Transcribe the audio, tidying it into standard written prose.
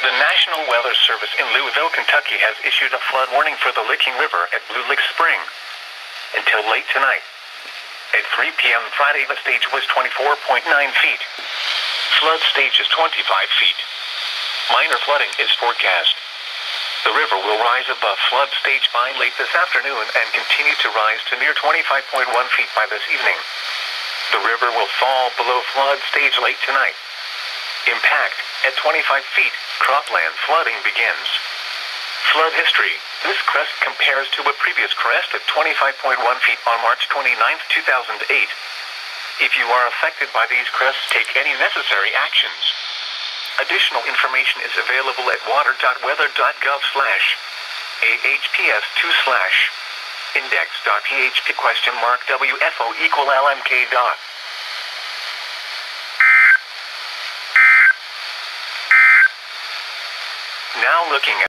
The National Weather Service in Louisville, Kentucky has issued a flood warning for the Licking River at Blue Lick Spring until late tonight. At 3 p.m. Friday, the stage was 24.9 feet. Flood stage is 25 feet. Minor flooding is forecast. The river will rise above flood stage by late this afternoon and continue to rise to near 25.1 feet by this evening. The river will fall below flood stage late tonight. Impact: at 25 feet, cropland flooding begins. Flood history: this crest compares to a previous crest at 25.1 feet on March 29, 2008. If you are affected by these crests, take any necessary actions. Additional information is available at water.weather.gov/AHPS2/index.php?WFO=LMK. Now looking at